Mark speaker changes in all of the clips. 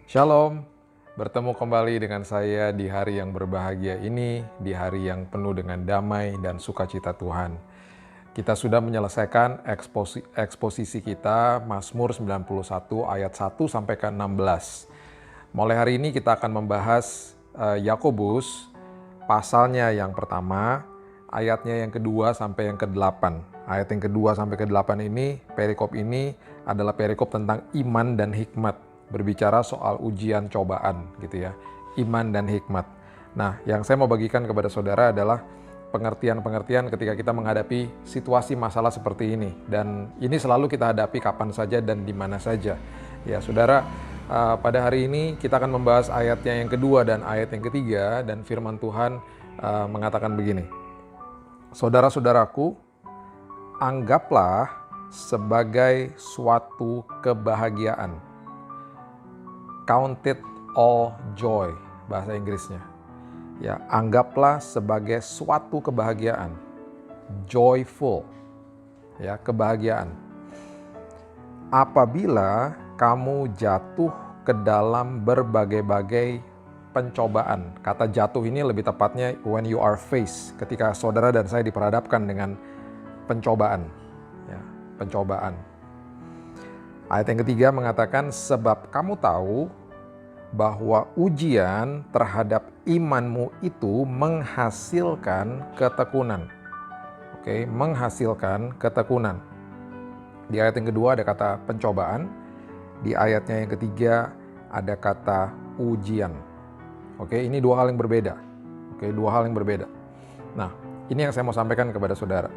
Speaker 1: Shalom, bertemu kembali dengan saya di hari yang berbahagia ini, di hari yang penuh dengan damai dan sukacita Tuhan. Kita sudah menyelesaikan eksposisi kita Mazmur 91 ayat 1 sampai ke 16. Mulai hari ini kita akan membahas Yakobus pasalnya yang pertama, ayatnya yang kedua sampai yang ke-8. Ayat yang kedua sampai ke-8 ini, perikop ini adalah perikop tentang iman dan hikmat. Berbicara soal ujian cobaan gitu ya, iman dan hikmat. Nah, yang saya mau bagikan kepada saudara adalah pengertian-pengertian ketika kita menghadapi situasi masalah seperti ini. Dan ini selalu kita hadapi kapan saja dan di mana saja. Ya, saudara, pada hari ini kita akan membahas ayatnya yang kedua dan ayat yang ketiga, dan firman Tuhan mengatakan begini. Saudara-saudaraku, anggaplah sebagai suatu kebahagiaan. Count it all joy, bahasa Inggrisnya. Ya, anggaplah sebagai suatu kebahagiaan. Joyful. Ya, kebahagiaan. Apabila kamu jatuh ke dalam berbagai-bagai pencobaan. Kata jatuh ini lebih tepatnya when you are faced, ketika saudara dan saya diperhadapkan dengan pencobaan. Ya, pencobaan. Ayat yang ketiga mengatakan, sebab kamu tahu bahwa ujian terhadap imanmu itu menghasilkan ketekunan. Oke, menghasilkan ketekunan. Di ayat yang kedua ada kata pencobaan, di ayatnya yang ketiga ada kata ujian. Oke, ini dua hal yang berbeda. Oke, dua hal yang berbeda. Nah, ini yang saya mau sampaikan kepada saudara.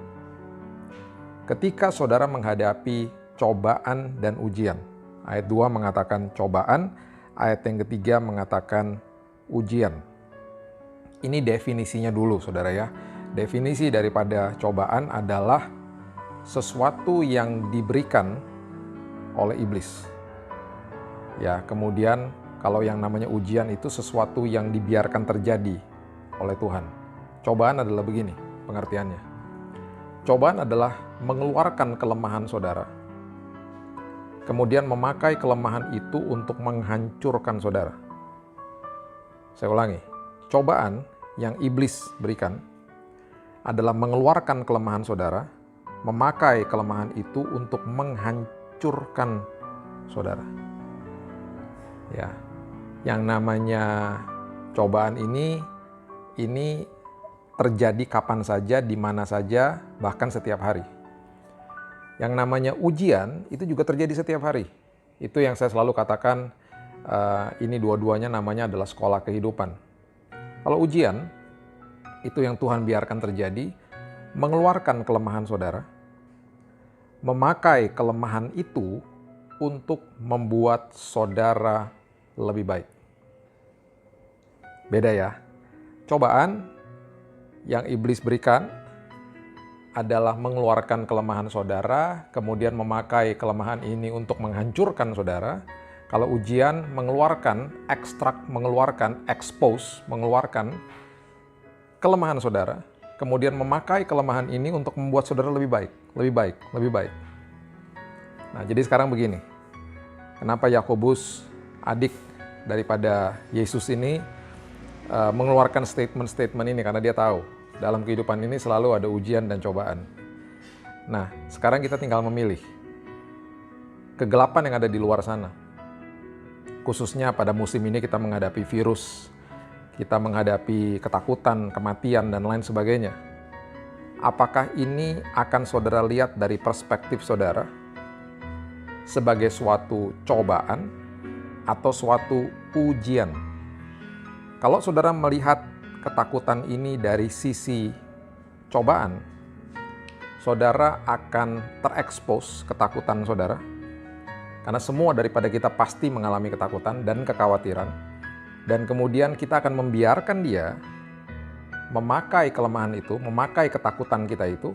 Speaker 1: Ketika saudara menghadapi cobaan dan ujian. Ayat 2 mengatakan cobaan, ayat yang ketiga mengatakan ujian. Ini definisinya dulu, saudara ya. Definisi daripada cobaan adalah sesuatu yang diberikan oleh iblis. Ya, kemudian kalau yang namanya ujian itu sesuatu yang dibiarkan terjadi oleh Tuhan. Cobaan adalah begini pengertiannya. Cobaan adalah mengeluarkan kelemahan saudara, kemudian memakai kelemahan itu untuk menghancurkan saudara. Saya ulangi, cobaan yang iblis berikan adalah mengeluarkan kelemahan saudara, memakai kelemahan itu untuk menghancurkan saudara. Ya, yang namanya cobaan ini terjadi kapan saja, di mana saja, bahkan setiap hari. Yang namanya ujian itu juga terjadi setiap hari. Itu yang saya selalu katakan, ini dua-duanya namanya adalah sekolah kehidupan. Kalau ujian, itu yang Tuhan biarkan terjadi, mengeluarkan kelemahan saudara, memakai kelemahan itu untuk membuat saudara lebih baik. Beda ya. Cobaan yang iblis berikan adalah mengeluarkan kelemahan saudara, kemudian memakai kelemahan ini untuk menghancurkan saudara. Kalau ujian mengeluarkan, expose, mengeluarkan kelemahan saudara, kemudian memakai kelemahan ini untuk membuat saudara lebih baik, lebih baik, lebih baik. Nah, jadi sekarang begini, kenapa Yakobus, adik daripada Yesus ini, mengeluarkan statement-statement ini, karena dia tahu dalam kehidupan ini selalu ada ujian dan cobaan. Nah, sekarang kita tinggal memilih kegelapan yang ada di luar sana. Khususnya pada musim ini kita menghadapi virus, kita menghadapi ketakutan, kematian, dan lain sebagainya. Apakah ini akan saudara lihat dari perspektif saudara sebagai suatu cobaan atau suatu ujian? Kalau saudara melihat ketakutan ini dari sisi cobaan, saudara akan terekspos ketakutan saudara. Karena semua daripada kita pasti mengalami ketakutan dan kekhawatiran. Dan kemudian kita akan membiarkan dia memakai kelemahan itu, memakai ketakutan kita itu,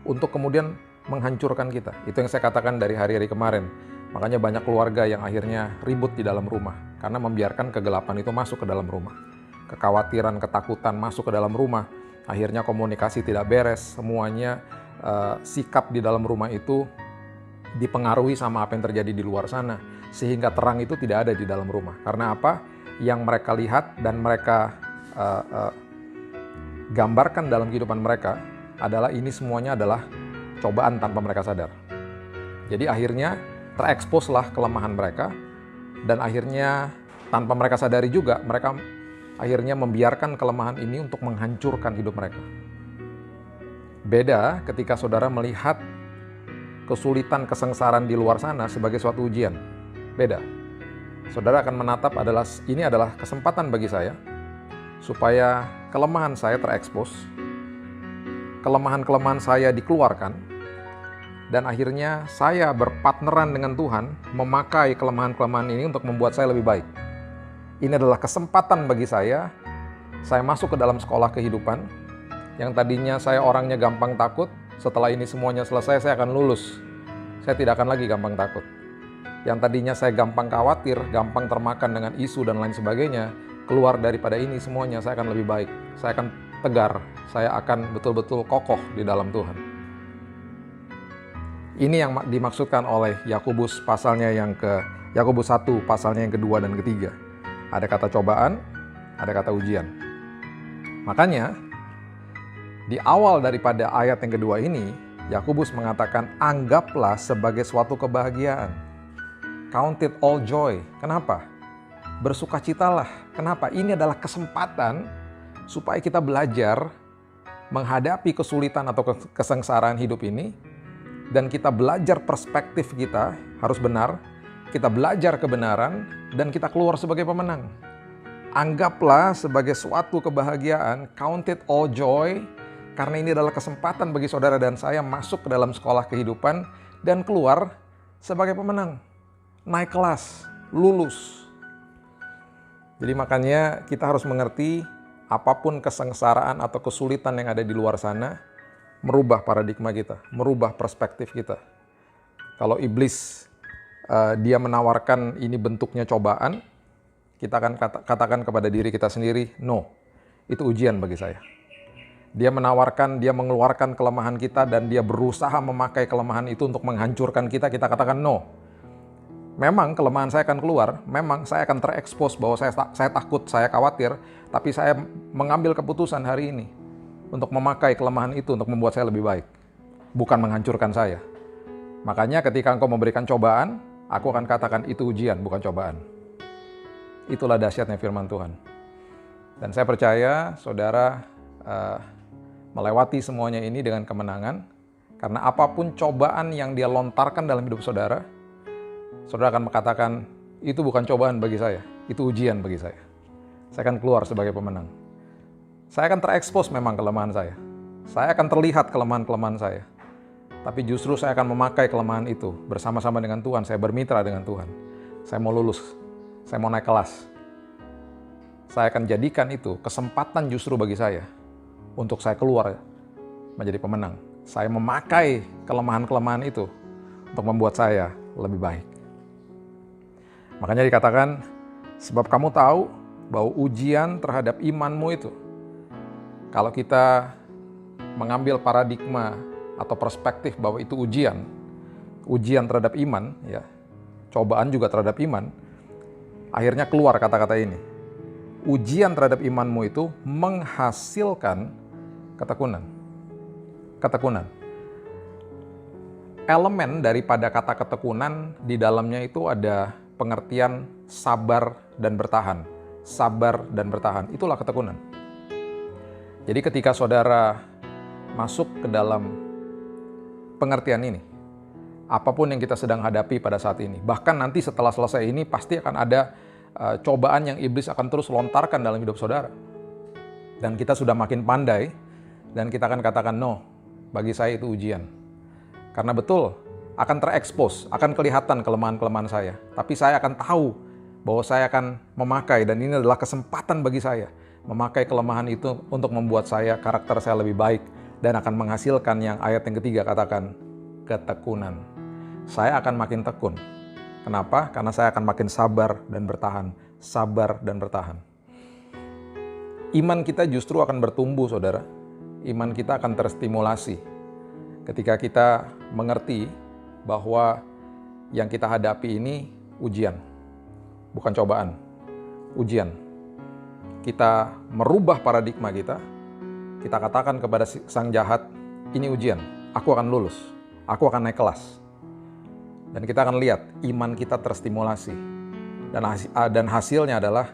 Speaker 1: untuk kemudian menghancurkan kita. Itu yang saya katakan dari hari-hari kemarin. Makanya banyak keluarga yang akhirnya ribut di dalam rumah, karena membiarkan kegelapan itu masuk ke dalam rumah. Kekhawatiran, ketakutan masuk ke dalam rumah, akhirnya komunikasi tidak beres, semuanya sikap di dalam rumah itu dipengaruhi sama apa yang terjadi di luar sana. sehingga terang itu tidak ada di dalam rumah. Karena apa? Yang mereka lihat dan mereka gambarkan dalam kehidupan mereka adalah ini semuanya adalah cobaan tanpa mereka sadar. Jadi akhirnya tereksposlah kelemahan mereka, dan akhirnya tanpa mereka sadari juga mereka akhirnya membiarkan kelemahan ini untuk menghancurkan hidup mereka. Beda ketika saudara melihat kesulitan, kesengsaraan di luar sana sebagai suatu ujian. Beda. Saudara akan menatap ini adalah kesempatan bagi saya supaya kelemahan saya terekspos, kelemahan-kelemahan saya dikeluarkan, dan akhirnya saya berpartneran dengan Tuhan memakai kelemahan-kelemahan ini untuk membuat saya lebih baik. Ini adalah kesempatan bagi saya masuk ke dalam sekolah kehidupan. Yang tadinya saya orangnya gampang takut, setelah ini semuanya selesai saya akan lulus. Saya tidak akan lagi gampang takut. Yang tadinya saya gampang khawatir, gampang termakan dengan isu dan lain sebagainya, keluar daripada ini semuanya saya akan lebih baik. Saya akan tegar, saya akan betul-betul kokoh di dalam Tuhan. Ini yang dimaksudkan oleh Yakobus Yakobus 1 pasalnya yang kedua dan ketiga. Ada kata cobaan, ada kata ujian. Makanya di awal daripada ayat yang kedua ini, Yakobus mengatakan anggaplah sebagai suatu kebahagiaan. Count it all joy. Kenapa? Bersukacitalah. Kenapa? Ini adalah kesempatan supaya kita belajar menghadapi kesulitan atau kesengsaraan hidup ini, dan kita belajar perspektif kita harus benar, kita belajar kebenaran, dan kita keluar sebagai pemenang. Anggaplah sebagai suatu kebahagiaan, count it all joy, karena ini adalah kesempatan bagi saudara dan saya masuk ke dalam sekolah kehidupan dan keluar sebagai pemenang. Naik kelas, lulus. Jadi makanya kita harus mengerti apapun kesengsaraan atau kesulitan yang ada di luar sana, merubah paradigma kita, merubah perspektif kita. Kalau iblis dia menawarkan ini bentuknya cobaan, kita akan katakan kepada diri kita sendiri, no, itu ujian bagi saya. Dia menawarkan, dia mengeluarkan kelemahan kita dan dia berusaha memakai kelemahan itu untuk menghancurkan kita, kita katakan no. Memang kelemahan saya akan keluar, memang saya akan terekspos bahwa saya takut, saya khawatir, tapi saya mengambil keputusan hari ini untuk memakai kelemahan itu untuk membuat saya lebih baik, bukan menghancurkan saya. Makanya ketika engkau memberikan cobaan, aku akan katakan itu ujian, bukan cobaan. Itulah dahsyatnya firman Tuhan. Dan saya percaya saudara melewati semuanya ini dengan kemenangan, karena apapun cobaan yang dia lontarkan dalam hidup saudara, saudara akan mengatakan, itu bukan cobaan bagi saya, itu ujian bagi saya. Saya akan keluar sebagai pemenang. Saya akan terekspos memang kelemahan saya akan terlihat kelemahan-kelemahan saya. Tapi justru saya akan memakai kelemahan itu bersama-sama dengan Tuhan, saya bermitra dengan Tuhan. Saya mau lulus, saya mau naik kelas. Saya akan jadikan itu kesempatan justru bagi saya untuk saya keluar menjadi pemenang. Saya memakai kelemahan-kelemahan itu untuk membuat saya lebih baik. Makanya dikatakan, sebab kamu tahu bahwa ujian terhadap imanmu itu, kalau kita mengambil paradigma atau perspektif bahwa itu ujian terhadap iman, ya, cobaan juga terhadap iman, akhirnya keluar kata-kata ini. Ujian terhadap imanmu itu menghasilkan ketekunan. Ketekunan. Elemen daripada kata ketekunan di dalamnya itu ada pengertian sabar dan bertahan. Sabar dan bertahan, itulah ketekunan. Jadi ketika saudara masuk ke dalam pengertian ini, apapun yang kita sedang hadapi pada saat ini, bahkan nanti setelah selesai ini pasti akan ada cobaan yang iblis akan terus lontarkan dalam hidup saudara. Dan kita sudah makin pandai, dan kita akan katakan, no, bagi saya itu ujian. Karena betul, akan terekspos, akan kelihatan kelemahan-kelemahan saya. Tapi saya akan tahu bahwa saya akan memakai, dan ini adalah kesempatan bagi saya, memakai kelemahan itu untuk membuat karakter saya lebih baik, dan akan menghasilkan yang ayat yang ketiga katakan, ketekunan. Saya akan makin tekun. Kenapa? Karena saya akan makin sabar dan bertahan. Sabar dan bertahan. Iman kita justru akan bertumbuh, saudara. Iman kita akan terstimulasi ketika kita mengerti bahwa yang kita hadapi ini ujian, bukan cobaan, ujian. Kita merubah paradigma kita katakan kepada sang jahat, ini ujian, aku akan lulus, aku akan naik kelas. Dan kita akan lihat iman kita terstimulasi. Dan hasilnya adalah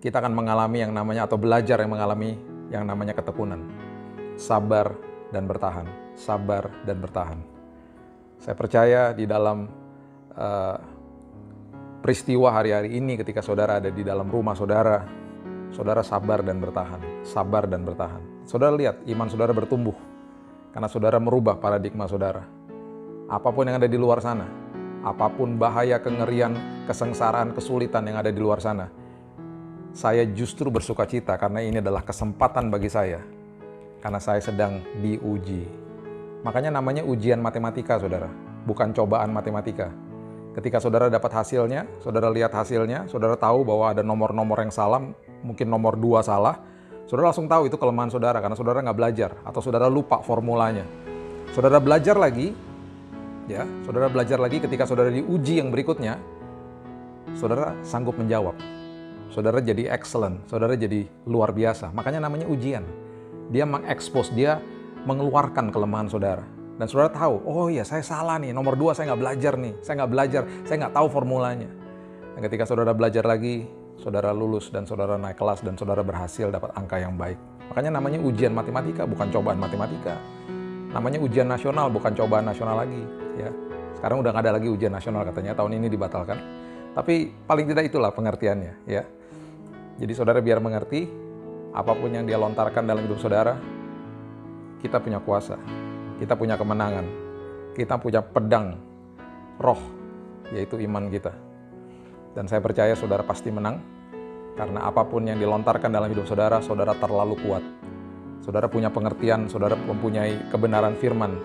Speaker 1: kita akan mengalami yang namanya, atau belajar yang mengalami yang namanya ketekunan. Sabar dan bertahan, sabar dan bertahan. Saya percaya di dalam peristiwa hari-hari ini ketika saudara ada di dalam rumah saudara, saudara sabar dan bertahan, sabar dan bertahan. Saudara lihat iman saudara bertumbuh karena saudara merubah paradigma saudara. Apapun yang ada di luar sana, apapun bahaya, kengerian, kesengsaraan, kesulitan yang ada di luar sana, saya justru bersuka cita karena ini adalah kesempatan bagi saya, karena saya sedang diuji. Makanya namanya ujian matematika, saudara, bukan cobaan matematika. Ketika saudara dapat hasilnya, saudara lihat hasilnya, saudara tahu bahwa ada nomor-nomor yang salah, mungkin nomor 2 salah, saudara langsung tahu itu kelemahan saudara karena saudara nggak belajar atau saudara lupa formulanya. Saudara belajar lagi, ya, saudara belajar lagi ketika saudara diuji yang berikutnya, saudara sanggup menjawab. Saudara jadi excellent, saudara jadi luar biasa. Makanya namanya ujian. Dia mengekspos, dia mengeluarkan kelemahan saudara. Dan saudara tahu, oh iya saya salah nih, nomor 2 saya nggak belajar nih, saya nggak tahu formulanya. Dan ketika saudara belajar lagi, saudara lulus dan saudara naik kelas dan saudara berhasil dapat angka yang baik. Makanya namanya ujian matematika, bukan cobaan matematika. Namanya ujian nasional, bukan cobaan nasional lagi. Ya, sekarang udah nggak ada lagi ujian nasional katanya, tahun ini dibatalkan. Tapi paling tidak itulah pengertiannya, ya. Jadi saudara biar mengerti, apapun yang dia lontarkan dalam hidup saudara, kita punya kuasa, kita punya kemenangan, kita punya pedang roh, yaitu iman kita. Dan saya percaya saudara pasti menang, karena apapun yang dilontarkan dalam hidup saudara, saudara terlalu kuat. Saudara punya pengertian, saudara mempunyai kebenaran firman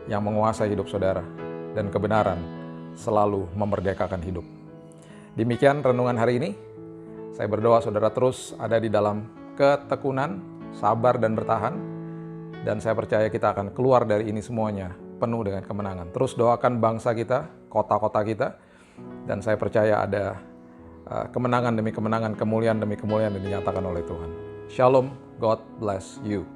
Speaker 1: yang menguasai hidup saudara. Dan kebenaran selalu memerdekakan hidup. Demikian renungan hari ini. Saya berdoa saudara terus ada di dalam ketekunan, sabar dan bertahan. Dan saya percaya kita akan keluar dari ini semuanya penuh dengan kemenangan. Terus doakan bangsa kita, kota-kota kita. Dan saya percaya ada kemenangan demi kemenangan, kemuliaan demi kemuliaan yang dinyatakan oleh Tuhan. Shalom, God bless you.